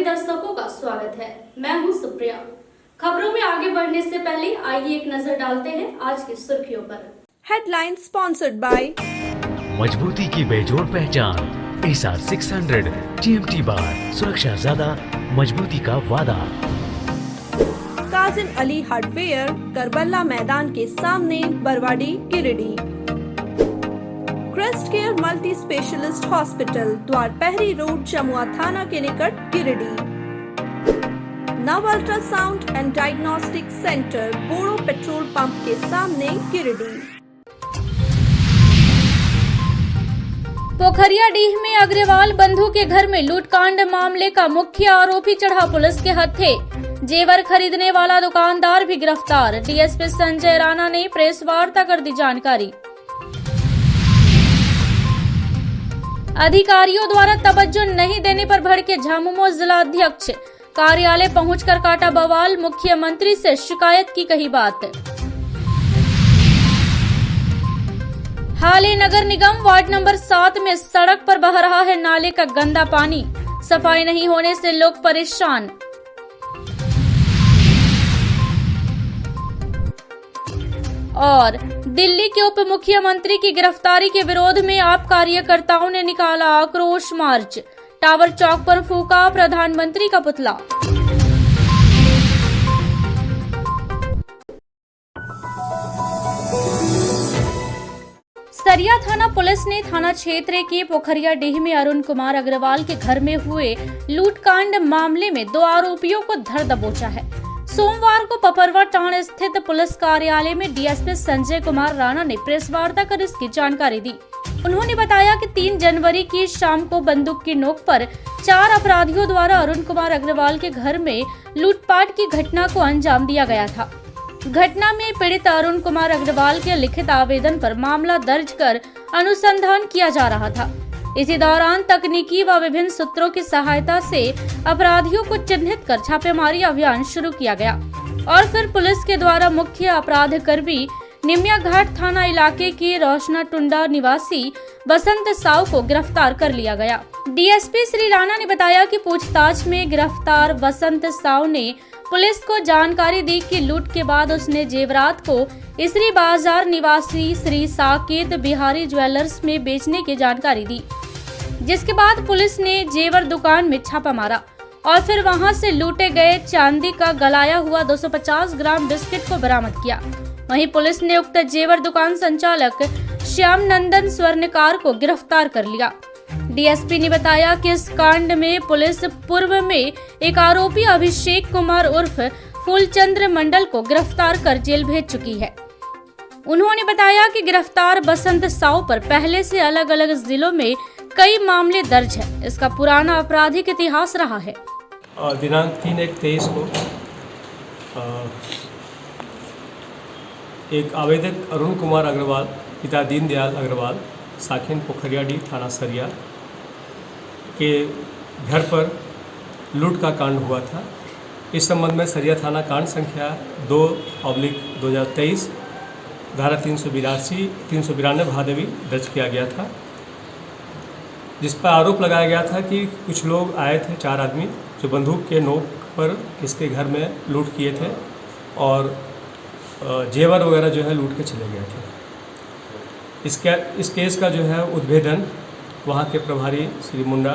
सभी दर्शकों का स्वागत है। मैं हूं सुप्रिया। खबरों में आगे बढ़ने से पहले आइए एक नजर डालते हैं आज की सुर्खियों पर। हेडलाइन स्पॉन्सर्ड बाय मजबूती की बेजोड़ पहचान एसआर 600 TMT बार, सुरक्षा ज्यादा, मजबूती का वादा। काजिम अली हार्डवेयर, करबला मैदान के सामने, Barwadi, Giridih. Crest care multi specialist hospital, Dwarpahari road, Jamua थाना के निकट, Giridih. Nav ultrasound and diagnostic centre, Bodo petrol pump के सामने, गिरिडीह। पोखरियाडीह में अग्रवाल बंधु के घर में लूटकांड मामले का मुख्य आरोपी चढ़ा पुलिस के हत्थे। जेवर खरीदने वाला दुकानदार भी गिरफ्तार। डीएसपी संजय राणा ने प्रेस वार्ता कर दी जानकारी। अधिकारियों द्वारा तवज्जो नहीं देने पर भड़के झामुमो जिला अध्यक्ष। कार्यालय पहुंचकर काटा बवाल, मुख्यमंत्री से शिकायत की कही बात। हाले नगर निगम वार्ड नंबर 7 में सड़क पर बह रहा है नाले का गंदा पानी। सफाई नहीं होने से लोग परेशान। और दिल्ली के उप मुख्यमंत्री की गिरफ्तारी के विरोध में आप कार्यकर्ताओं ने निकाला आक्रोश मार्च। टावर चौक पर फूका प्रधानमंत्री का पुतला। सरिया थाना पुलिस ने थाना क्षेत्र के पोखरियाडीह में अरुण कुमार अग्रवाल के घर में हुए लूटकांड मामले में 2 आरोपियों को धर दबोचा है। सोमवार को पपरवा टांड स्थित पुलिस कार्यालय में डीएसपी संजय कुमार राणा ने प्रेस वार्ता कर इसकी जानकारी दी। उन्होंने बताया कि 3 जनवरी की शाम को बंदूक की नोक पर 4 अपराधियों द्वारा अरुण कुमार अग्रवाल के घर में लूटपाट की घटना को अंजाम दिया गया था। घटना में पीड़ित अरुण कुमार अग्रवाल के लिखित आवेदन पर मामला दर्ज कर अनुसंधान किया जा रहा था। इसी दौरान तकनीकी व विभिन्न सूत्रों की सहायता से अपराधियों को चिन्हित कर छापेमारी अभियान शुरू किया गया और फिर पुलिस के द्वारा मुख्य अपराध कर्मी निमिया घाट थाना इलाके के रोशना टुंडा निवासी बसंत साव को गिरफ्तार कर लिया गया। डीएसपी श्री राणा ने बताया कि पूछताछ में गिरफ्तार बसंत साव ने पुलिस को जानकारी दी कि लूट के बाद उसने जेवरात को इसरी बाजार निवासी श्री साकेत बिहारी ज्वेलर्स में बेचने की जानकारी दी, जिसके बाद पुलिस ने जेवर दुकान में छापा मारा और फिर वहां से लूटे गए चांदी का गलाया हुआ 250 ग्राम बिस्किट को बरामद किया। वहीं पुलिस ने उक्त जेवर दुकान संचालक श्याम नंदन स्वर्णकार को गिरफ्तार कर लिया। डीएसपी ने बताया कि इस कांड में पुलिस पूर्व में एक आरोपी अभिषेक कुमार उर्फ फूलचंद्र मंडल को गिरफ्तार कर जेल भेज चुकी है। उन्होंने बताया कि गिरफ्तार बसंत साव पर पहले से अलग अलग जिलों में कई मामले दर्ज है। इसका पुराना आपराधिक इतिहास रहा है। दिनांक 3/1/23 को एक आवेदक अरुण कुमार अग्रवाल पिता दीनदयाल अग्रवाल साखिन पोखरियाडीह थाना सरिया के घर पर लूट का कांड हुआ था। इस संबंध में सरिया थाना कांड संख्या 2/2023 धारा 392 भादेवी दर्ज किया गया था, जिस पर आरोप लगाया गया था कि कुछ लोग आए थे, 4 आदमी, जो बंदूक के नोक पर इसके घर में लूट किए थे और जेवर वगैरह जो है लूट के चले गए थे। इस केस का जो है उद्भेदन वहाँ के प्रभारी श्री मुंडा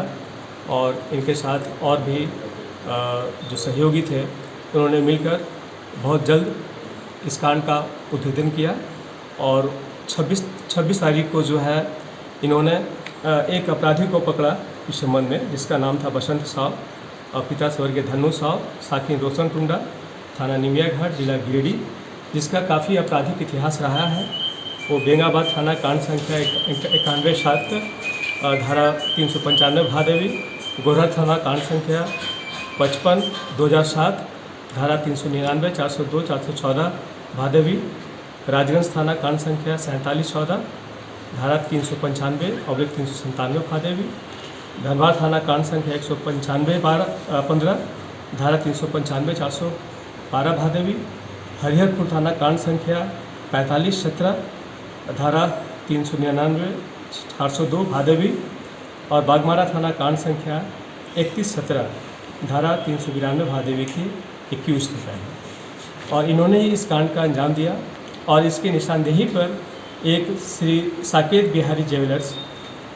और इनके साथ और भी जो सहयोगी थे, उन्होंने मिलकर बहुत जल्द इस कांड का उद्भेदन किया और 26 तारीख को जो है इन्होंने एक अपराधी को पकड़ा इस संबंध में, जिसका नाम था बसंत साव और पिता स्वर्गीय धनु साव, साकिन रोशन टुंडा, थाना निमिया घाट, जिला गिरिडीह, जिसका काफ़ी आपराधिक इतिहास रहा है। वो बेंगाबाद थाना कांड संख्या 91/7 धारा 395 भादेवी, गोरहर थाना कांड संख्या 55/2007 धारा 399, 402, 414 भादेवी, राजगंज थाना कांड संख्या 47/14 धारा 395/397 भादेवी, धनबाद थाना कांड संख्या 195/15 धारा 395, 412 भादेवी, हरिहरपुर थाना कांड संख्या 45/17 धारा 399, 402 भादेवी और बागमारा थाना कांड संख्या 31/17 धारा 392 भादेवी की एक्यूज थे पहले, और इन्होंने ही इस कांड का अंजाम दिया। और इसकी निशानदेही पर एक श्री साकेत बिहारी ज्वेलर्स,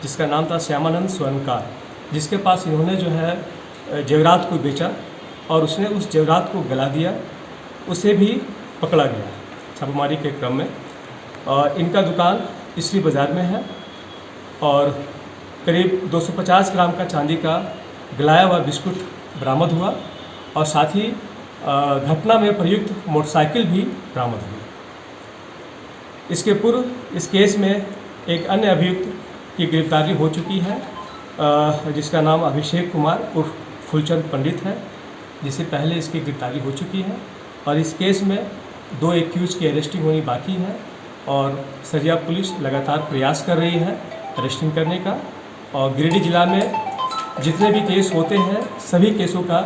जिसका नाम था श्यामानंद स्वर्णकार, जिसके पास इन्होंने जो है जेवरात को बेचा और उसने उस जेवरात को गला दिया, उसे भी पकड़ा गया छापेमारी के क्रम में। और इनका दुकान इसली बाज़ार में है और करीब 250 ग्राम का चांदी का गलाया हुआ बिस्कुट बरामद हुआ और साथ ही घटना में प्रयुक्त मोटरसाइकिल भी बरामद हुई। इसके पूर्व इस केस में एक अन्य अभियुक्त की गिरफ्तारी हो चुकी है, जिसका नाम अभिषेक कुमार उर्फ फुलचंद पंडित है, जिससे पहले इसकी गिरफ्तारी हो चुकी है। और इस केस में 2 एक्यूज की अरेस्टिंग होनी बाकी है और सरिया पुलिस लगातार प्रयास कर रही है अरेस्टिंग करने का। और गिरिडीह जिला में जितने भी केस होते हैं सभी केसों का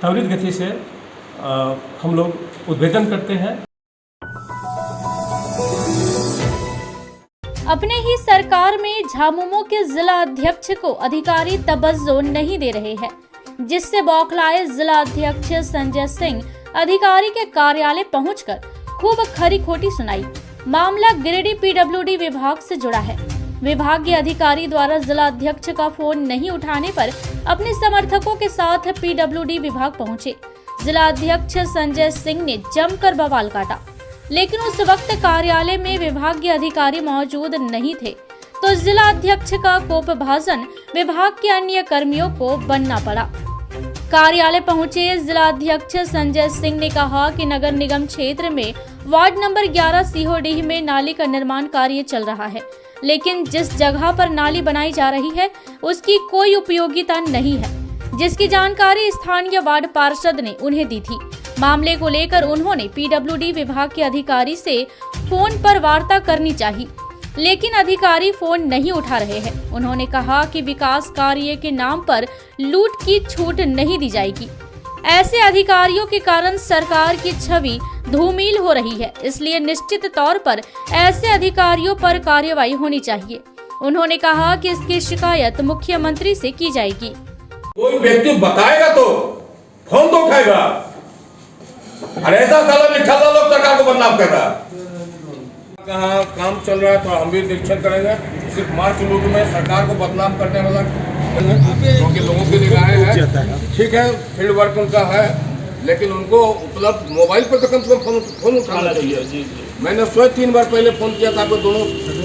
त्वरित गति से हम लोग उद्भेदन करते हैं। अपने ही सरकार में झामुमो के जिला अध्यक्ष को अधिकारी तवज्जो नहीं दे रहे हैं, जिससे बौखलाए जिला अध्यक्ष संजय सिंह अधिकारी के कार्यालय पहुंचकर खूब खरी खोटी सुनाई। मामला गिरिडीह पीडब्ल्यूडी विभाग से जुड़ा है। विभागीय अधिकारी द्वारा जिला अध्यक्ष का फोन नहीं उठाने पर अपने समर्थकों के साथ पीडब्ल्यूडी विभाग पहुंचे। जिला अध्यक्ष संजय सिंह ने जमकर बवाल काटा, लेकिन उस वक्त कार्यालय में विभागीय अधिकारी मौजूद नहीं थे, तो जिला अध्यक्ष का कोपभाजन विभाग के अन्य कर्मियों को बनना पड़ा। कार्यालय पहुंचे जिला अध्यक्ष संजय सिंह ने कहा कि नगर निगम क्षेत्र में वार्ड नंबर 11 सीहोडीह में नाली का निर्माण कार्य चल रहा है, लेकिन जिस जगह पर नाली बनाई जा रही है उसकी कोई उपयोगिता नहीं है, जिसकी जानकारी स्थानीय वार्ड पार्षद ने उन्हें दी थी। मामले को लेकर उन्होंने पीडब्ल्यूडी विभाग के अधिकारी से फोन पर वार्ता करनी चाहिए, लेकिन अधिकारी फोन नहीं उठा रहे हैं। उन्होंने कहा कि विकास कार्य के नाम पर लूट की छूट नहीं दी जाएगी। ऐसे अधिकारियों के कारण सरकार की छवि धूमिल हो रही है, इसलिए निश्चित तौर पर ऐसे अधिकारियों पर कार्रवाई होनी चाहिए। उन्होंने कहा कि इसकी शिकायत मुख्यमंत्री से की जाएगी। कोई व्यक्ति बताएगा तो फोन तो उठाएगा, और ऐसा साला निठल्ला लोग सरकार को बदनाम कर रहा है। कहाँ काम चल रहा है तो हम भी निरीक्षण करेंगे। सिर्फ मार्च लूट में सरकार को बदनाम करने वाला क्योंकि लोगों की निगाहें हैं, ठीक है, फील्ड वर्क उनका है, लेकिन उनको उपलब्ध मोबाइल पर तो कम से कम फोन उठाना चाहिए। मैंने स्वयं 3 बार पहले फोन किया था आपको दोनों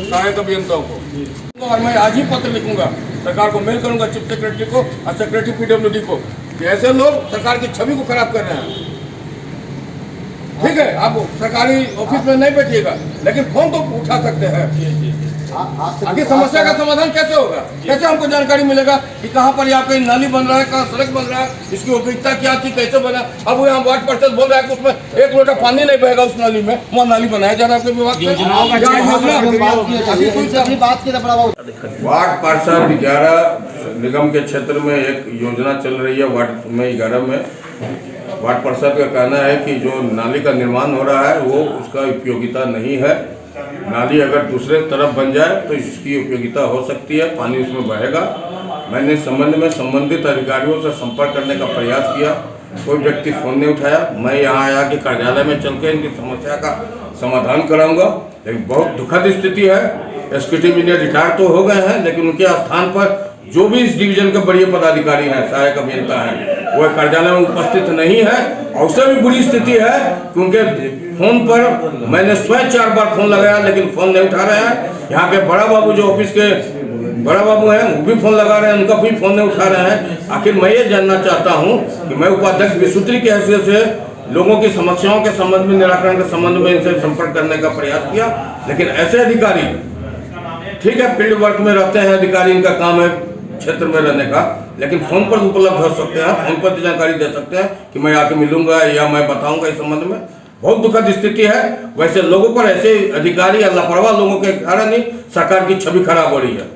सहायक अभियंताओं को, और मैं आज ही पत्र लिखूंगा, सरकार को मेल करूंगा, चीफ सेक्रेटरी को और सेक्रेटरी पीडब्ल्यूडी को, कि ऐसे लोग सरकार की छवि को खराब कर रहे हैं। ठीक है, आप सरकारी ऑफिस में नहीं बैठिएगा, लेकिन फोन तो उठा सकते हैं। आगे समस्या का समाधान कैसे होगा? कैसे हमको जानकारी मिलेगा कि कहाँ पर यहाँ कहीं नाली बन रहा है, कहाँ सड़क बन रहा है, इसकी उपयोगिता क्या थी, कैसे बना? अब यहाँ वार्ड पार्षद बोल रहा है कि उसमें 1 लोटा पानी नहीं बहेगा उस नाली में, वहाँ नाली बनाया जा रहा है आपके विभाग से। वार्ड पार्षद 11 निगम के क्षेत्र में एक योजना चल रही है, वार्ड में 11 में वार्ड पार्षद का कहना है कि जो नाली का निर्माण हो रहा है वो उसका उपयोगिता नहीं है। नाली अगर दूसरे तरफ बन जाए तो इसकी उपयोगिता हो सकती है, पानी उसमें बहेगा। मैंने इस संबंध में संबंधित अधिकारियों से संपर्क करने का प्रयास किया, कोई व्यक्ति फोन नहीं उठाया। मैं यहाँ आया कि कार्यालय में चल के इनकी समस्या का समाधान कराऊंगा, लेकिन बहुत दुखद स्थिति है। एसक्यूटिव इंजीनियर रिटायर तो हो गए हैं, लेकिन उनके स्थान पर जो भी इस डिवीजन के बड़े पदाधिकारी हैं, सहायक अभियंता हैं, वो कार्यालय में उपस्थित नहीं है। और उससे भी बुरी स्थिति है क्योंकि फोन पर मैंने स्वयं 4 बार फोन लगाया, लेकिन फोन नहीं उठा रहे हैं। यहाँ के बड़ा बाबू जो ऑफिस के बड़ा बाबू हैं वो भी फोन लगा रहे हैं, उनका भी फोन नहीं उठा रहे हैं। आखिर मैं ये जानना चाहता हूँ कि मैं उपाध्यक्ष विसूत्री की हैसियत से लोगों की समस्याओं के संबंध में, निराकरण के संबंध में इनसे संपर्क करने का प्रयास किया, लेकिन ऐसे अधिकारी, ठीक है, फील्ड वर्क में रहते हैं अधिकारी, इनका काम है क्षेत्र में रहने का, लेकिन फोन पर उपलब्ध हो सकते हैं, फोन पर जानकारी दे सकते हैं कि मैं आके मिलूंगा या मैं बताऊंगा इस संबंध में। बहुत दुखद स्थिति है। वैसे लोगों पर, ऐसे अधिकारी या लापरवाह लोगों के कारण ही सरकार की छवि खराब हो रही है।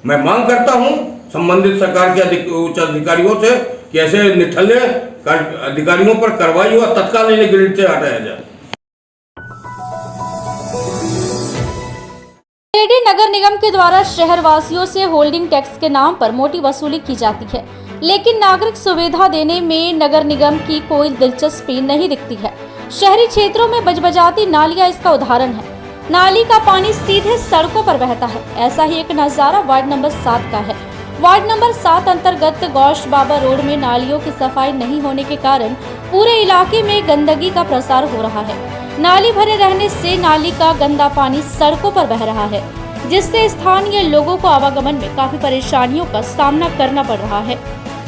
मैं मांग करता हूं संबंधित सरकार के उच्च अधिकारियों से कि ऐसे निठल्ले अधिकारियों पर कार्रवाई हो, तत्काल इन्हें ग्रिड से हटाया जाए। गिरिडीह नगर निगम के द्वारा शहर वासियों से होल्डिंग टैक्स के नाम पर मोटी वसूली की जाती है, लेकिन नागरिक सुविधा देने में नगर निगम की कोई दिलचस्पी नहीं दिखती है। शहरी क्षेत्रों में बजबजाती नालियां इसका उदाहरण है। नाली का पानी सीधे सड़कों पर बहता है। ऐसा ही एक नजारा वार्ड नंबर 7 का है। वार्ड नंबर 7 अंतर्गत गौश बाबा रोड में नालियों की सफाई नहीं होने के कारण पूरे इलाके में गंदगी का प्रसार हो रहा है। नाली भरे रहने से नाली का गंदा पानी सड़कों पर बह रहा है, जिससे स्थानीय लोगों को आवागमन में काफी परेशानियों का सामना करना पड़ रहा है।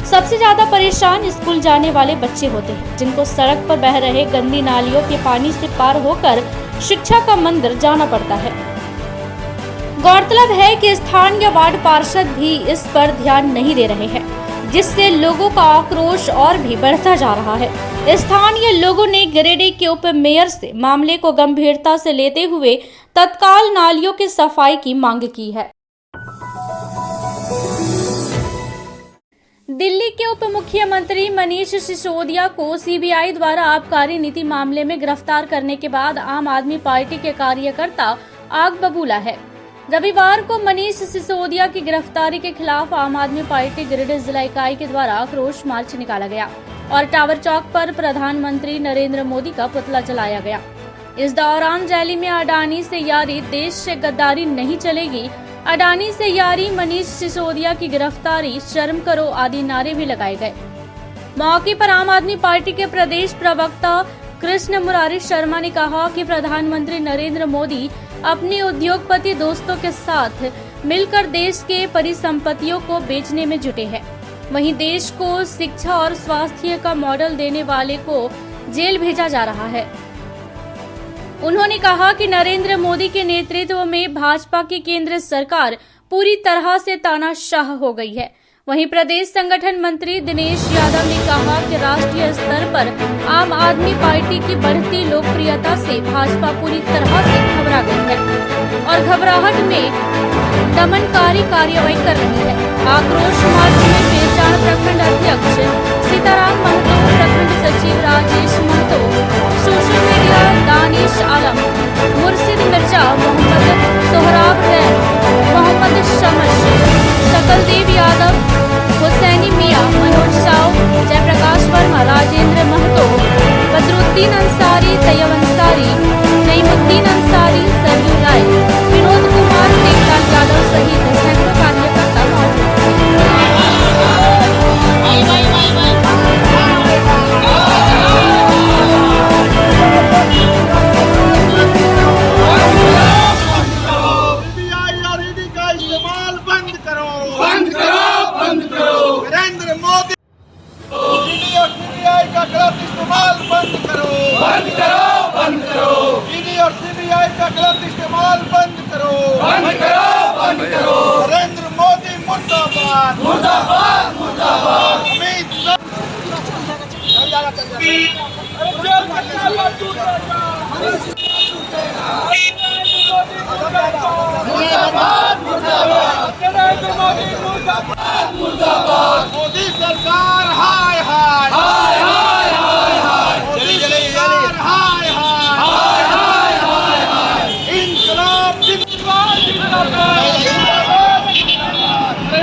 सबसे ज्यादा परेशान स्कूल जाने वाले बच्चे होते हैं, जिनको सड़क पर बह रहे गंदी नालियों के पानी से पार होकर शिक्षा का मंदिर जाना पड़ता है। गौरतलब है कि स्थानीय वार्ड पार्षद भी इस पर ध्यान नहीं दे रहे हैं, जिससे लोगों का आक्रोश और भी बढ़ता जा रहा है। स्थानीय लोगों ने गिरिडीह के उप मेयर से मामले को गंभीरता से लेते हुए तत्काल नालियों की सफाई की मांग की है। दिल्ली के उप मुख्यमंत्री मनीष सिसोदिया को सीबीआई द्वारा आबकारी नीति मामले में गिरफ्तार करने के बाद आम आदमी पार्टी के कार्यकर्ता आग बबूला है। रविवार को मनीष सिसोदिया की गिरफ्तारी के खिलाफ आम आदमी पार्टी गिरिडीह जिला इकाई के द्वारा आक्रोश मार्च निकाला गया और टावर चौक पर प्रधानमंत्री नरेंद्र मोदी का पुतला जलाया गया। इस दौरान रैली में अडानी से यारी, देश से गद्दारी नहीं चलेगी, अडानी से यारी, मनीष सिसोदिया की गिरफ्तारी, शर्म करो आदि नारे भी लगाए गए। मौके पर आम आदमी पार्टी के प्रदेश प्रवक्ता कृष्ण मुरारी शर्मा ने कहा कि प्रधानमंत्री नरेंद्र मोदी अपने उद्योगपति दोस्तों के साथ मिलकर देश के परिसंपत्तियों को बेचने में जुटे हैं। वहीं देश को शिक्षा और स्वास्थ्य का मॉडल देने वाले को जेल भेजा जा रहा है। उन्होंने कहा कि नरेंद्र मोदी के नेतृत्व में भाजपा की केंद्र सरकार पूरी तरह से तानाशाह हो गई है। वहीं प्रदेश संगठन मंत्री दिनेश यादव ने कहा कि राष्ट्रीय स्तर पर आम आदमी पार्टी की बढ़ती लोकप्रियता से भाजपा पूरी तरह से घबरा गई है और घबराहट में दमनकारी कार्रवाई कर रही है। आक्रोश मार्च में बेचान प्रखंड अध्यक्ष सीताराम महतो, प्रखंड सचिव राजेश महतो, सोशल मीडिया दानिश आलम, मुर्शिद मिर्जा, मोहम्मद सोहराब रैन, मोहम्मद शमश, सकलदेव यादव, हुसैनी मियां, मनोज साव, जयप्रकाश वर्मा, राजेंद्र महतो, बदरुद्दीन अंसारी, तैयब अंसारी, नईमुद्दीन अंसारी, सरयू राय, विनोद कुमार, टेकलाल यादव सहित सैकड़ों कार्यकर्ता मौजूद नरेंद्र मोदी मुर्दाबाद मुर्दाबाद मुर्दाबाद। अमित मोदी सरकार हाय हाय हाय हाय हाय हाय, मोदी सरकार हाय हाय हाय हाय हाय, इंकलाब जिंदाबाद जिंदाबाद,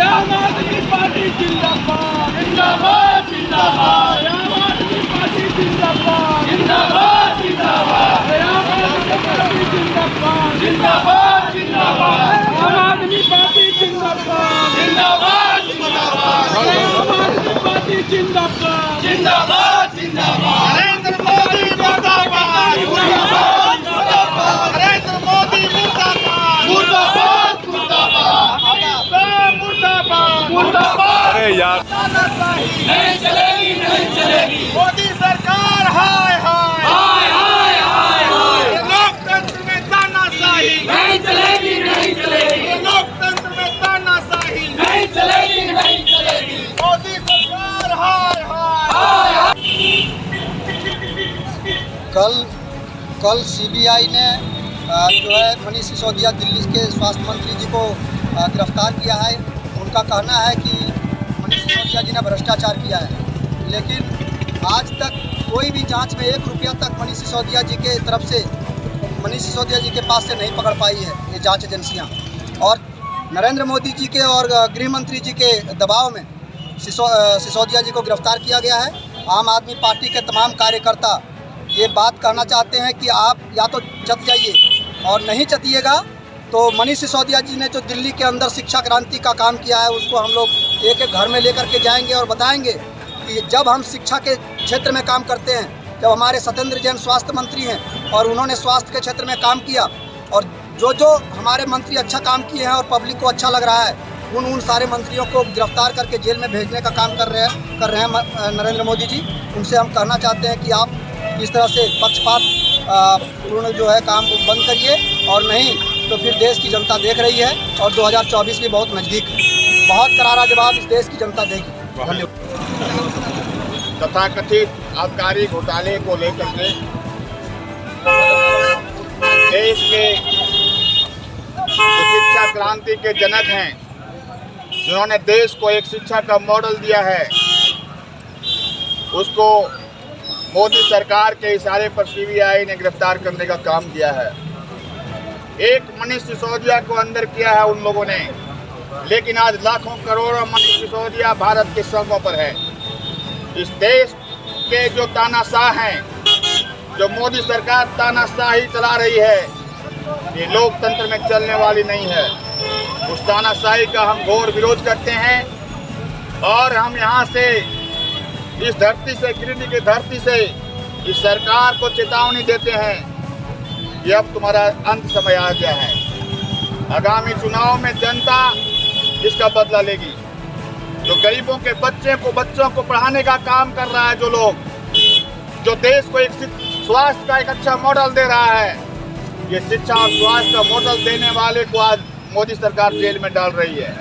आम आदमी पार्टी जिंदाबाद जिंदाबाद जिंदाबाद, आम आदमी पार्टी जिंदाबाद जिंदाबाद जिंदाबाद, आम आदमी पार्टी जिंदाबाद जिंदाबाद जिंदाबाद, आम आदमी पार्टी जिंदाबाद जिंदाबाद जिंदाबाद, आम आदमी पार्टी जिंदाबाद जिंदाबाद जिंदाबाद, नरेंद्र मोदी मुर्दाबाद मुर्दाबाद मुर्दाबाद, नरेंद्र मोदी मुर्दाबाद मुर्दाबाद मुर्दाबाद मुर्दाबाद मुर्दाबाद। अरे यार नहीं चलेगी नहीं चलेगी, मोदी सरकार हाय हाय हाय हाय हाय हाय, लोकतंत्र में तानाशाही नहीं चलेगी नहीं चलेगी, लोकतंत्र में तानाशाही नहीं चलेगी नहीं चलेगी, मोदी सरकार हाय हाय हाय। कल सीबीआई ने जो है मनीष सिसोदिया दिल्ली के स्वास्थ्य मंत्री जी को गिरफ्तार किया है। उनका कहना है कि मनीष सिसोदिया जी ने भ्रष्टाचार किया है, लेकिन आज तक कोई भी जांच में 1 रुपया तक मनीष सिसोदिया जी के तरफ से मनीष सिसोदिया जी के पास से नहीं पकड़ पाई है ये जांच एजेंसियां। और नरेंद्र मोदी जी के और गृह मंत्री जी के दबाव में सिसोदिया जी को गिरफ्तार किया गया है। आम आदमी पार्टी के तमाम कार्यकर्ता ये बात कहना चाहते हैं कि आप या तो चत जाइए और नहीं चतिएगा तो मनीष सिसोदिया जी ने जो दिल्ली के अंदर शिक्षा क्रांति का काम किया है उसको हम लोग एक एक घर में लेकर के जाएंगे और बताएंगे कि जब हम शिक्षा के क्षेत्र में काम करते हैं, जब हमारे सत्येंद्र जैन स्वास्थ्य मंत्री हैं और उन्होंने स्वास्थ्य के क्षेत्र में काम किया और जो हमारे मंत्री अच्छा काम किए हैं और पब्लिक को अच्छा लग रहा है, उन सारे मंत्रियों को गिरफ्तार करके जेल में भेजने का काम कर रहे हैं नरेंद्र मोदी जी। उनसे हम कहना चाहते हैं कि आप इस तरह से पक्षपात पूर्ण जो है काम बंद करिए और नहीं तो फिर देश की जनता देख रही है और 2024 भी बहुत नज़दीक है। बहुत करारा जवाब इस देश की जनता देगी। धन्यवाद। तथाकथित आबकारी घोटाले को लेकर के देश के शिक्षा क्रांति के जनक हैं, जिन्होंने देश को एक शिक्षा का मॉडल दिया है, उसको मोदी सरकार के इशारे पर सीबीआई ने गिरफ्तार करने का काम किया है। एक मनीष सिसोदिया को अंदर किया है उन लोगों ने, लेकिन आज लाखों करोड़ों मनीष सिसोदिया भारत के सड़कों पर है। इस देश के जो तानाशाह हैं, जो मोदी सरकार तानाशाही चला रही है, ये लोकतंत्र में चलने वाली नहीं है। उस तानाशाही का हम घोर विरोध करते हैं और हम यहाँ से इस धरती से, गिरिडीह की धरती से इस सरकार को चेतावनी देते हैं कि अब तुम्हारा अंत समय आ गया है। आगामी चुनाव में जनता इसका बदला लेगी। जो गरीबों के बच्चों को पढ़ाने का काम कर रहा है, जो लोग, जो देश को एक स्वास्थ्य का एक अच्छा मॉडल दे रहा है, ये शिक्षा और स्वास्थ्य का मॉडल देने वाले को आज मोदी सरकार जेल में डाल रही है।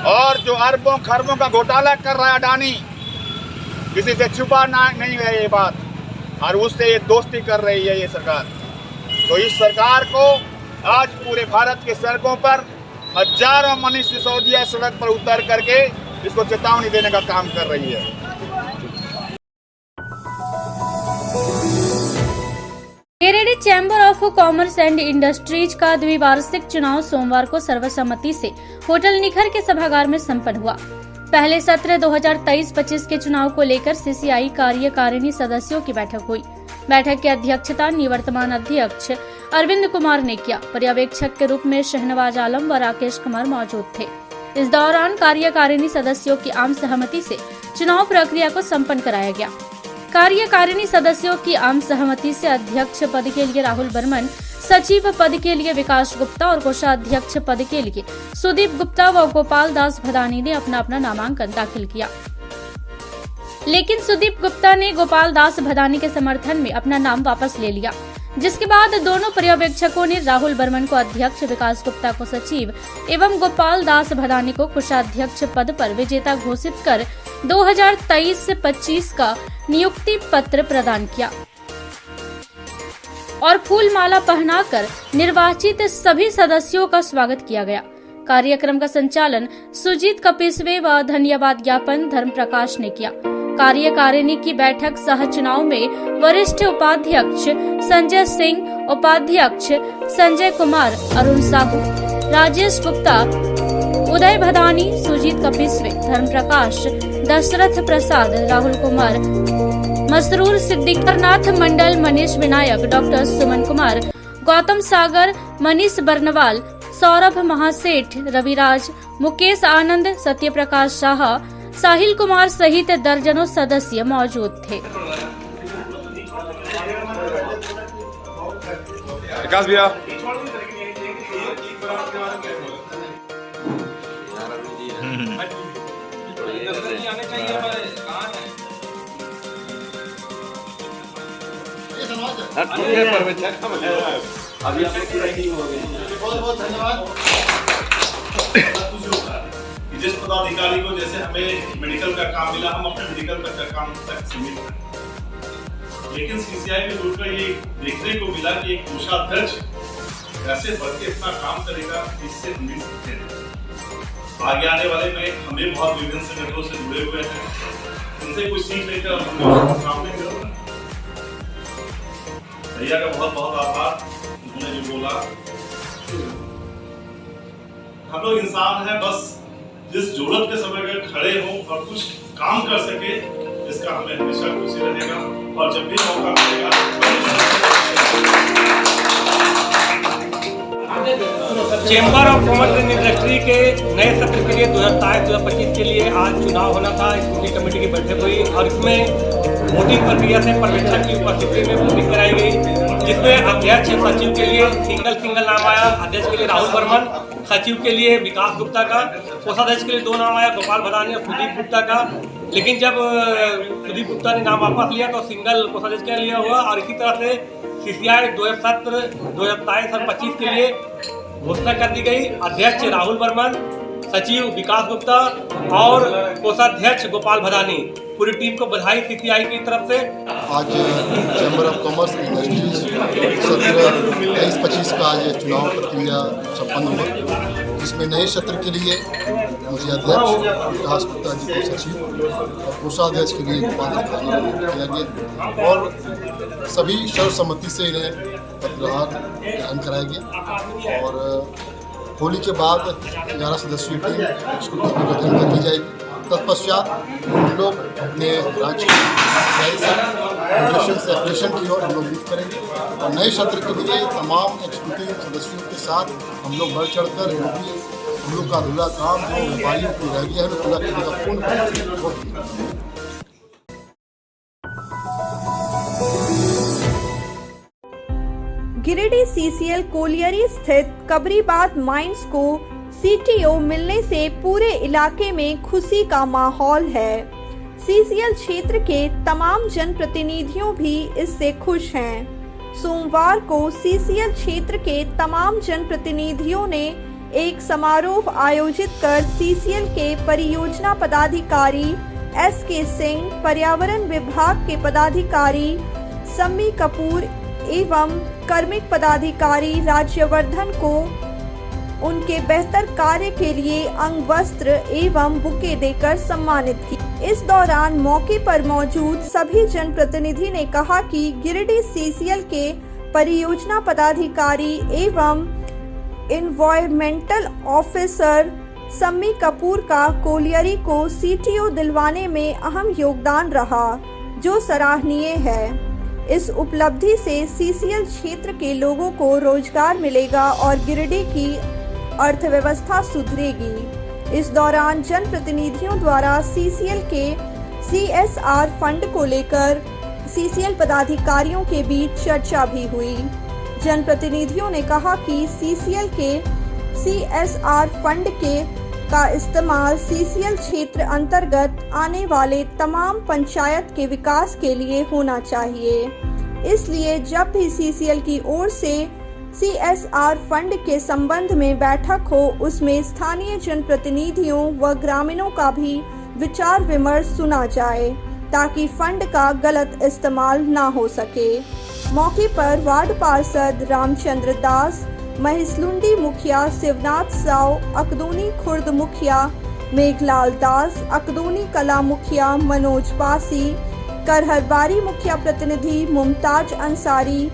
और जो अरबों खरबों का घोटाला कर रहा है अडानी, किसी से छुपा नहीं है ये बात, और उससे ये दोस्ती कर रही है ये सरकार। तो इस सरकार को आज पूरे भारत के सड़कों पर हजारों मनीष सिसोदिया सड़क पर उतर करके इसको चेतावनी देने का काम कर रही है। Giridih chamber of commerce and industries का द्विवार्षिक चुनाव सोमवार को सर्वसम्मति से होटल निखर के सभागार में संपन्न हुआ। पहले सत्र 2023-25 के चुनाव को लेकर सीसीआई कार्यकारिणी सदस्यों की बैठक हुई। बैठक की अध्यक्षता निवर्तमान अध्यक्ष अरविंद कुमार ने किया। पर्यवेक्षक के रूप में शहनवाज आलम व राकेश कुमार मौजूद थे। इस दौरान कार्यकारिणी सदस्यों की आम सहमति से चुनाव प्रक्रिया को संपन्न कराया गया। कार्यकारिणी सदस्यों की आम सहमति से अध्यक्ष पद के लिए राहुल बर्मन, सचिव पद के लिए विकास गुप्ता और कोषाध्यक्ष पद के लिए सुदीप गुप्ता व गोपाल दास भदानी ने अपना अपना नामांकन दाखिल किया। लेकिन सुदीप गुप्ता ने गोपाल दास भदानी के समर्थन में अपना नाम वापस ले लिया, जिसके बाद दोनों पर्यवेक्षकों ने राहुल बर्मन को अध्यक्ष, विकास गुप्ता को सचिव एवं गोपाल दास भदानी को कोषाध्यक्ष पद पर विजेता घोषित कर 2023-25 का नियुक्ति पत्र प्रदान किया और फूल माला पहनाकर निर्वाचित सभी सदस्यों का स्वागत किया गया। कार्यक्रम का संचालन सुजीत कपिसवे व धन्यवाद ज्ञापन धर्म प्रकाश ने किया। कार्यकारिणी की बैठक सह चुनाव में वरिष्ठ उपाध्यक्ष संजय सिंह, उपाध्यक्ष संजय कुमार, अरुण साहू, राजेश गुप्ता, उदय भदानी, सुजीत कपिसवे, धर्म प्रकाश, दशरथ प्रसाद, राहुल कुमार, मसरूर सिद्दीकरनाथ मंडल, मनीष विनायक, डॉक्टर सुमन कुमार, गौतम सागर, मनीष बर्नवाल, सौरभ महासेठ, रविराज, मुकेश आनंद, सत्यप्रकाश शाह, साहिल कुमार सहित दर्जनों सदस्य मौजूद थे। विकास भैया अभी बहुत बहुत धन्यवाद। जिस पदाधिकारी को जैसे हमें मेडिकल का काम मिला, हम अपने मेडिकल का काम तक सीमित हैं, लेकिन सीसीआई में जुड़कर ये देखने को मिला कि एक कोषाध्यक्ष कैसे बढ़ के इतना काम करेगा, इससे हम भी सीखते हैं। आगे आने वाले में हमें बहुत विभिन्न संगठनों से जुड़े हुए हैं, उनसे कुछ सीख लेकर हम काम नहीं करोगे। भैया का बहुत बहुत आभार, उन्होंने जो बोला। हम लोग इंसान हैं, बस जिस जरूरत के समय अगर खड़े हों और कुछ काम कर सके, इसका हमें हमेशा खुशी रहेगा और जब भी मौका मिलेगा chamber of commerce and industry के नए सत्र के लिए 2027-2025 के लिए आज चुनाव होना था। स्कूटी कमेटी की बैठक हुई और इसमें वोटिंग प्रक्रिया से पर्यवेक्षक की उपस्थिति में वोटिंग कराई गई, जिसमें अध्यक्ष सचिव के लिए सिंगल नाम आया। अध्यक्ष के लिए राहुल बर्मन, सचिव के लिए विकास गुप्ता का, कोषाध्यक्ष के लिए 2 नाम आया, गोपाल भदानी और सुदीप गुप्ता का। लेकिन जब सुदीप गुप्ता ने नाम वापस लिया तो सिंगल कोषाध्यक्ष के लिए हुआ और इसी तरह से सीसीआई 2027 और 25 के लिए घोषणा कर दी गई। अध्यक्ष राहुल बर्मन, सचिव विकास गुप्ता और कोषाध्यक्ष गोपाल भदानी। पूरी टीम को बधाई सीसीआई की तरफ से। आज चैम्बर ऑफ कॉमर्स इंडस्ट्रीज सत्र 23-25 का आज चुनाव प्रक्रिया संपन्न हुआ, जिसमें नए सत्र के लिए मुझे अध्यक्ष विकास गुप्ता जी को सचिव और कोषाध्यक्ष के लिए गोपाल भदानी किया गया और सभी सर्वसम्मति से इन्हें पदभार ग्रहण कराया गया। और होली के बाद 11 सदस्यीय टीम स्कूटी का गठन कर दी जाएगी। तत्पश्चात हम लोग अपने राज्य फेडरेशन से ऑपरेशन की ओर हम लोग मूव करेंगे और नए सत्र के लिए तमाम एग्जीक्यूटिव सदस्यों के साथ हम लोग बढ़ चढ़कर हम लोग का अधूरा काम जो व्यापारियों को रह गया है पूरा करने का पूर्ण करेंगे। गिरिडीह सीसीएल कोलियरी स्थित कबरीबाद माइंस को सीटीओ मिलने से पूरे इलाके में खुशी का माहौल है। सीसीएल क्षेत्र के तमाम जनप्रतिनिधियों भी इससे खुश हैं। सोमवार को सीसीएल क्षेत्र के तमाम जनप्रतिनिधियों ने एक समारोह आयोजित कर सीसीएल के परियोजना पदाधिकारी एसके सिंह, पर्यावरण विभाग के पदाधिकारी सम्मी कपूर एवं कार्मिक पदाधिकारी राज्यवर्धन को उनके बेहतर कार्य के लिए अंग वस्त्र एवं बुके देकर सम्मानित किया। इस दौरान मौके पर मौजूद सभी जनप्रतिनिधि ने कहा कि गिरिडीह सीसीएल के परियोजना पदाधिकारी एवं एनवायरमेंटल ऑफिसर सम्मी कपूर का कोलियरी को सीटीओ दिलवाने में अहम योगदान रहा, जो सराहनीय है। इस उपलब्धि से सीसीएल क्षेत्र के लोगों को रोजगार मिलेगा और गिरिडीह की अर्थव्यवस्था सुधरेगी। इस दौरान जनप्रतिनिधियों द्वारा सीसीएल के सीएसआर फंड को लेकर सीसीएल पदाधिकारियों के बीच चर्चा भी हुई। जनप्रतिनिधियों ने कहा कि सीसीएल के सीएसआर फंड का इस्तेमाल सीसीएल क्षेत्र अंतर्गत आने वाले तमाम पंचायत के विकास के लिए होना चाहिए। इसलिए जब भी सीसीएल की ओर से सीएसआर फंड के संबंध में बैठक हो, उसमें स्थानीय जनप्रतिनिधियों व ग्रामीणों का भी विचार विमर्श सुना जाए, ताकि फंड का गलत इस्तेमाल ना हो सके। मौके पर वार्ड पार्षद रामचंद्र दास, महिसलुंडी मुखिया शिवनाथ साव, अकदोनी खुर्द मुखिया मेघलाल दास, अकदोनी कला मुखिया मनोज पासी, करहरबारी मुखिया प्रतिनिधि मुमताज अंसारी,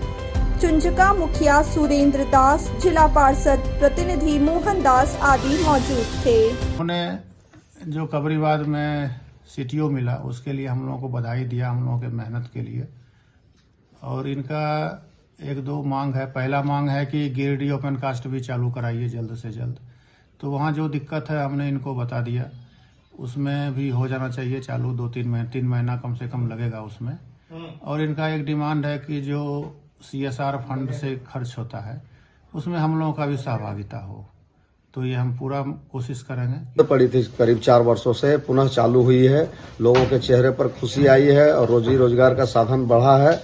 चुंजका मुखिया सुरेंद्र दास, जिला पार्षद प्रतिनिधि मोहन दास आदि मौजूद थे। उन्होंने जो कबरीबाद में सीटीओ मिला उसके लिए हम लोगों को बधाई दिया, हम लोगों के मेहनत के लिए। और इनका 1-2 मांग है। पहला मांग है कि गिरिडीह ओपन कास्ट भी चालू कराइए जल्द से जल्द। तो वहाँ जो दिक्कत है हमने इनको बता दिया, उसमें भी हो जाना चाहिए चालू। 2-3 महीना कम से कम लगेगा उसमें। और इनका एक डिमांड है कि जो सीएसआर फंड से खर्च होता है उसमें हम लोगों का भी सहभागिता हो, तो ये हम पूरा कोशिश करेंगे। पड़ी थी करीब 4 वर्षों से पुनः चालू हुई है। लोगों के चेहरे पर खुशी आई है और रोजी रोजगार का साधन बढ़ा है।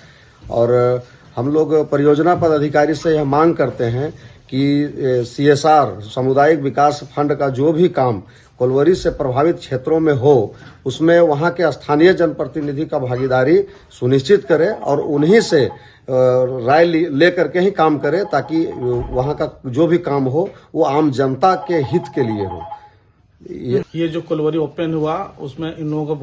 और हम लोग परियोजना पदाधिकारी से यह मांग करते हैं कि सीएसआर सामुदायिक विकास फंड का जो भी काम कोलवरी से प्रभावित क्षेत्रों में हो, उसमें वहां के स्थानीय जनप्रतिनिधि का भागीदारी सुनिश्चित करे और उन्हीं से राय लेकर के ही काम करे, ताकि वहां का जो भी काम हो वो आम जनता के हित के लिए हो। ये जो कोलवरी ओपन हुआ उसमें इन लोगों का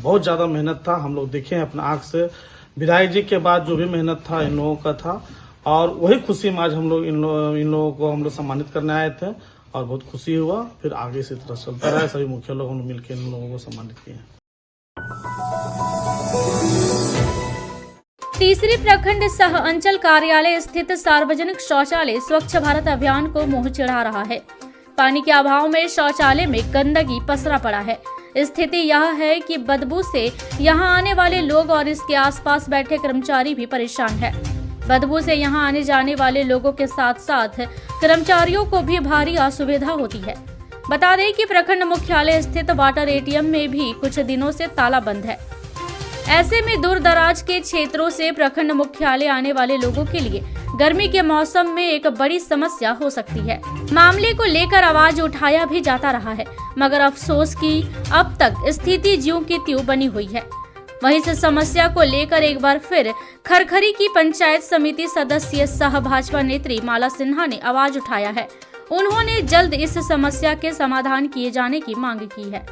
बहुत ज्यादा मेहनत था। हम लोग देखे हैं अपना आंख से। विधायक जी के बाद जो भी मेहनत था इन लोगों का था, और वही खुशी में आज हम लोग इन लोगों को हम लोग सम्मानित करने आए थे। और बहुत खुशी हुआ। फिर आगे से तरह चलता रहा। सभी मुखिया लोगों ने मिलकर इन लोगों को सम्मानित किया। तीसरी प्रखंड सह अंचल कार्यालय स्थित सार्वजनिक शौचालय स्वच्छ भारत अभियान को मुंह चिढ़ा रहा है। पानी के अभाव में शौचालय में गंदगी पसरा पड़ा है। स्थिति यह है कि बदबू से यहां आने वाले लोग और इसके आसपास बैठे कर्मचारी भी परेशान है। बदबू से यहां आने जाने वाले लोगों के साथ साथ कर्मचारियों को भी भारी असुविधा होती है। बता दें कि प्रखंड मुख्यालय स्थित वाटर एटीएम में भी कुछ दिनों से ताला बंद है। ऐसे में दूर दराज के क्षेत्रों से प्रखंड मुख्यालय आने वाले लोगों के लिए गर्मी के मौसम में एक बड़ी समस्या हो सकती है। मामले को लेकर आवाज उठाया भी जाता रहा है, मगर अफसोस कि अब तक स्थिति ज्यों की त्यों बनी हुई है। वहीं इस समस्या को लेकर एक बार फिर खरखरी की पंचायत समिति सदस्य सह भाजपा नेत्री माला सिन्हा ने आवाज उठाया है। उन्होंने जल्द इस समस्या के समाधान किए जाने की मांग की है।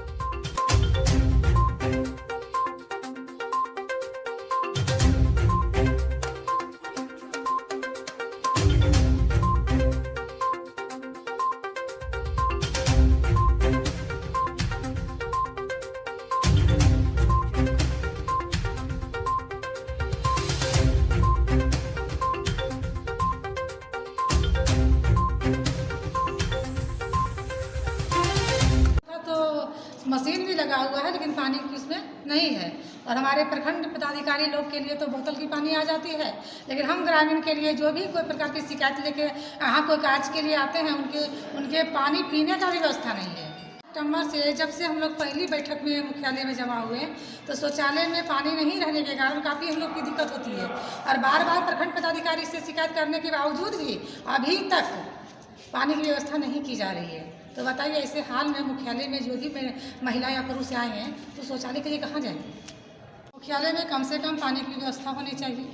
मशीन भी लगा हुआ है लेकिन पानी उसमें नहीं है। और हमारे प्रखंड पदाधिकारी लोग के लिए तो बोतल की पानी आ जाती है, लेकिन हम ग्रामीण के लिए जो भी कोई प्रकार की शिकायत लेके यहाँ कोई काज के लिए आते हैं उनके पानी पीने का भी व्यवस्था नहीं है। सितंबर से जब से हम लोग पहली बैठक में मुख्यालय में जमा हुए तो शौचालय में पानी नहीं रहने के कारण काफ़ी हम लोग की दिक्कत होती है। और बार बार प्रखंड पदाधिकारी से शिकायत करने के बावजूद भी अभी तक पानी की व्यवस्था नहीं की जा रही है। तो बताइए, ऐसे हाल में मुख्यालय में जो भी महिला या पुरुष आए हैं तो शौचालय के लिए कहाँ जाएंगे? मुख्यालय में कम से कम पानी की व्यवस्था होनी चाहिए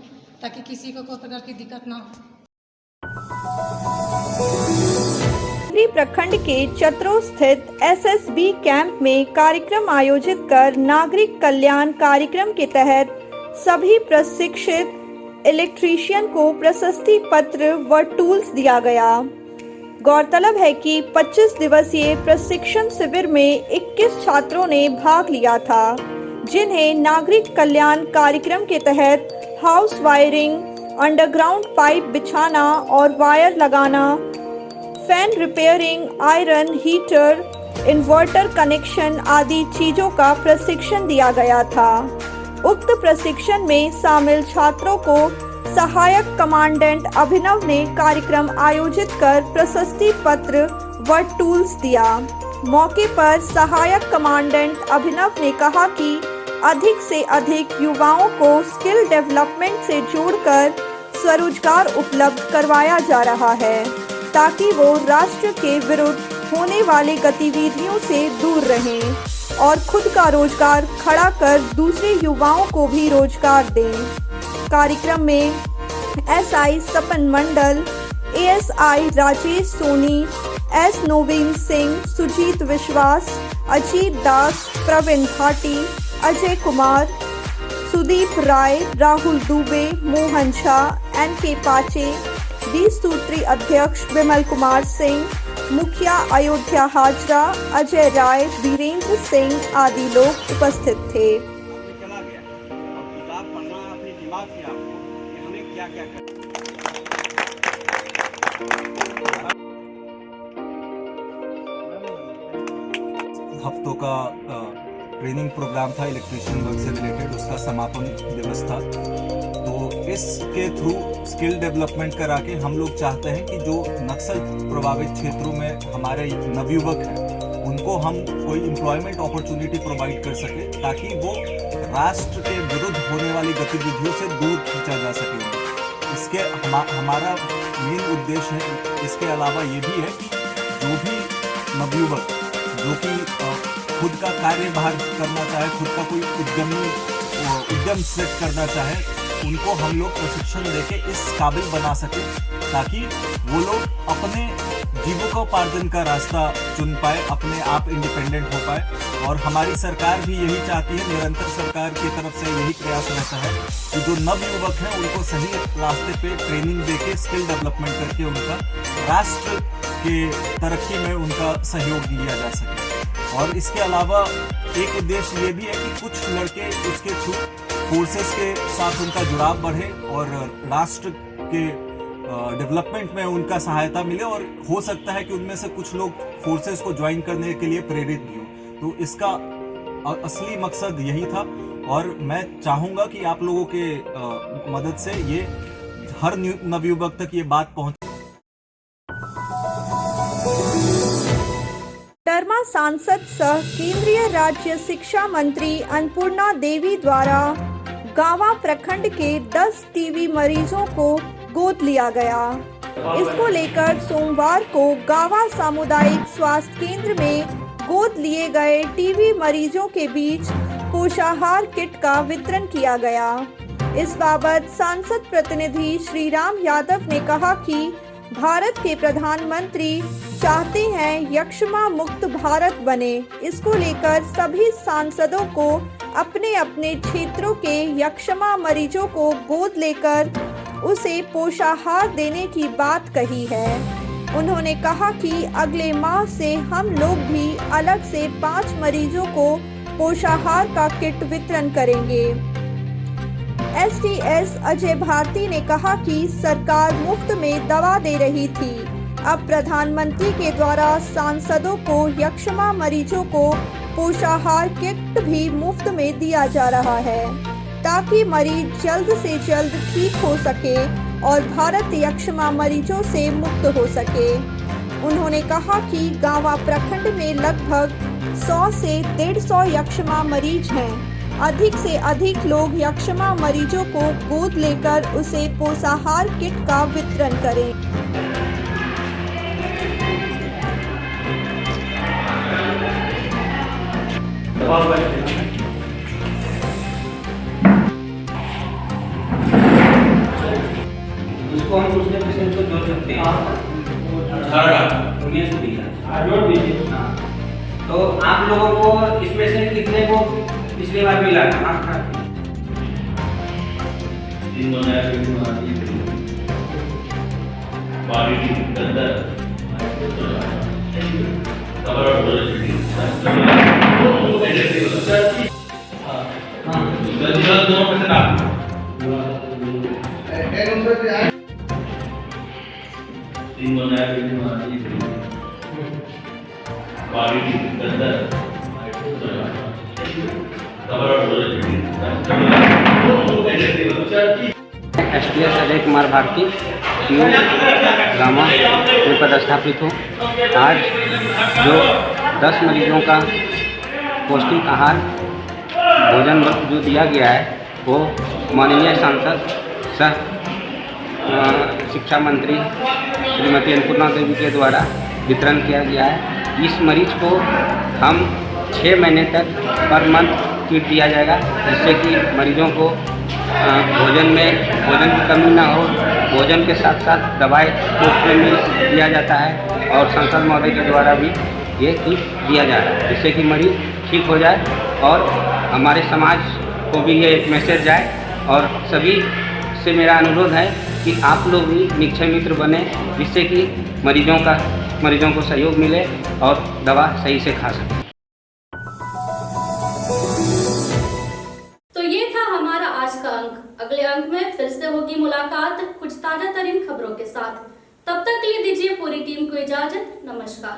ताकि किसी को कोई प्रकार की दिक्कत ना हो। प्रखंड के चतरो स्थित एसएसबी कैंप में कार्यक्रम आयोजित कर नागरिक कल्याण कार्यक्रम के तहत सभी प्रशिक्षित इलेक्ट्रीशियन को प्रशस्ति पत्र व टूल्स दिया गया। गौरतलब है कि 25 दिवसीय प्रशिक्षण शिविर में 21 छात्रों ने भाग लिया था, जिन्हें नागरिक कल्याण कार्यक्रम के तहत हाउस वायरिंग, अंडरग्राउंड पाइप बिछाना और वायर लगाना, fan repairing, iron, heater, inverter connection आदि चीजों का प्रशिक्षण दिया गया था। उक्त प्रशिक्षण में शामिल छात्रों को सहायक कमांडेंट अभिनव ने कार्यक्रम आयोजित कर प्रशस्ति पत्र व टूल्स दिया। मौके पर सहायक कमांडेंट अभिनव ने कहा कि अधिक से अधिक युवाओं को स्किल डेवलपमेंट से जोड़कर स्वरोजगार उपलब्ध करवाया जा रहा है, ताकि वो राष्ट्र के विरुद्ध होने वाली गतिविधियों से दूर रहें और खुद का रोजगार खड़ा कर दूसरे युवाओं को भी रोजगार दें। कार्यक्रम में एसआई सपन मंडल, एएसआई राजेश सोनी, एस नवीन सिंह, सुजीत विश्वास, अजीत दास, प्रवीण भाटी, अजय कुमार, सुदीप राय, राहुल दुबे, मोहन झा, एनके पाचे, 20 सूत्री अध्यक्ष विमल कुमार सिंह, मुखिया अयोध्या हाजरा, अजय राय, वीरेंद्र सिंह आदि लोग उपस्थित थे। हफ्तों का ट्रेनिंग प्रोग्राम था इलेक्ट्रिशियन वर्क से रिलेटेड, उसका समापन दिवस था। तो इसके थ्रू स्किल डेवलपमेंट करा के हम लोग चाहते हैं कि जो नक्सल प्रभावित क्षेत्रों में हमारे नवयुवक हैं उनको हम कोई एम्प्लॉयमेंट अपॉर्चुनिटी प्रोवाइड कर सके, ताकि वो राष्ट्र के विरुद्ध होने वाली गतिविधियों से दूर खींचा जा सके। इसके हमारा मेन उद्देश्य है। इसके अलावा ये भी है कि जो भी नवयुवक जो कि खुद का कार्यभार करना चाहे, खुद का कोई उद्यम सेट करना चाहे, उनको हम लोग प्रशिक्षण देके इस काबिल बना सके ताकि वो लोग अपने जीविकोपार्जन का रास्ता चुन पाए, अपने आप इंडिपेंडेंट हो पाए। और हमारी सरकार भी यही चाहती है, निरंतर सरकार की तरफ से यही प्रयास रहता है कि जो नवयुवक हैं उनको सही रास्ते पे ट्रेनिंग देके स्किल डेवलपमेंट करके उनका राष्ट्र के तरक्की में उनका सहयोग दिया जा सके। और इसके अलावा एक उद्देश्य ये भी है कि कुछ लड़के उसके थ्रू फोर्सेस के साथ उनका जुड़ाव बढ़े और राष्ट्र के डेवलपमेंट में उनका सहायता मिले, और हो सकता है कि उनमें से कुछ लोग फोर्सेस को ज्वाइन करने के लिए प्रेरित भी हो। तो इसका असली मकसद यही था, और मैं चाहूँगा कि आप लोगों के मदद से ये हर नवयुवक तक ये बात पहुँचे। दरमा सांसद सह केंद्रीय राज्य शिक्षा मंत्री अन्नपूर्णा देवी द्वारा गावा प्रखंड के 10 टीबी मरीजों को गोद लिया गया। इसको लेकर सोमवार को गावा सामुदायिक स्वास्थ्य केंद्र में गोद लिए गए टीबी मरीजों के बीच पोषाहार किट का वितरण किया गया। इस बाबत सांसद प्रतिनिधि श्री राम यादव ने कहा कि भारत के प्रधानमंत्री चाहते हैं यक्ष्मा मुक्त भारत बने। इसको लेकर सभी सांसदों को अपने अपने क्षेत्रों के यक्ष्मा मरीजों को गोद लेकर उसे पोषाहार देने की बात कही है। उन्होंने कहा कि अगले माह से हम लोग भी अलग से 5 मरीजों को पोषाहार का किट वितरण करेंगे। एसडीएस अजय भारती ने कहा कि सरकार मुफ्त में दवा दे रही थी, अब प्रधानमंत्री के द्वारा सांसदों को यक्ष्मा मरीजों को पोषाहार किट भी मुफ्त में दिया जा रहा है, ताकि मरीज जल्द से जल्द ठीक हो सके और भारत यक्ष्मा मरीजों से मुक्त हो सके। उन्होंने कहा कि गावा प्रखंड में लगभग 100 से 150 यक्ष्मा मरीज हैं। अधिक से अधिक लोग यक्ष्मा मरीजों को गोद लेकर उसे पोषाहार किट का वितरण करें। उसको हम दूसरे पेशेंट को जोड़ सकते हैं। तो आप लोगों को इसमें से कितने को पिछली बार मिला था? एसडीएस अजय कुमार भारती गामा में पदस्थापित हूँ। आज जो 10 मरीजों का पौष्टिक आहार भोजन जो दिया गया है वो माननीय सांसद सह शिक्षा मंत्री श्रीमती अन्नपूर्णा देवी के द्वारा वितरण किया गया है। इस मरीज को हम 6 महीने तक पर मंथ किट दिया जाएगा, जिससे कि मरीजों को भोजन की कमी ना हो। भोजन के साथ साथ दवाई मुफ्त में दिया जाता है और सांसद महोदय के द्वारा भी ये किट दिया जा रहा है, जिससे कि मरीज ठीक हो जाए और हमारे समाज को भी ये एक मैसेज जाए। और सभी से मेरा अनुरोध है कि आप लोग भी निक्षय मित्र बने, जिससे कि मरीजों को सहयोग मिले और दवा सही से खा सकें। तो ये था हमारा आज का अंक। अगले अंक में फिर से होगी मुलाकात कुछ ताजा तरीन खबरों के साथ। तब तक के लिए दीजिए पूरी टीम को इजाजत। नमस्कार।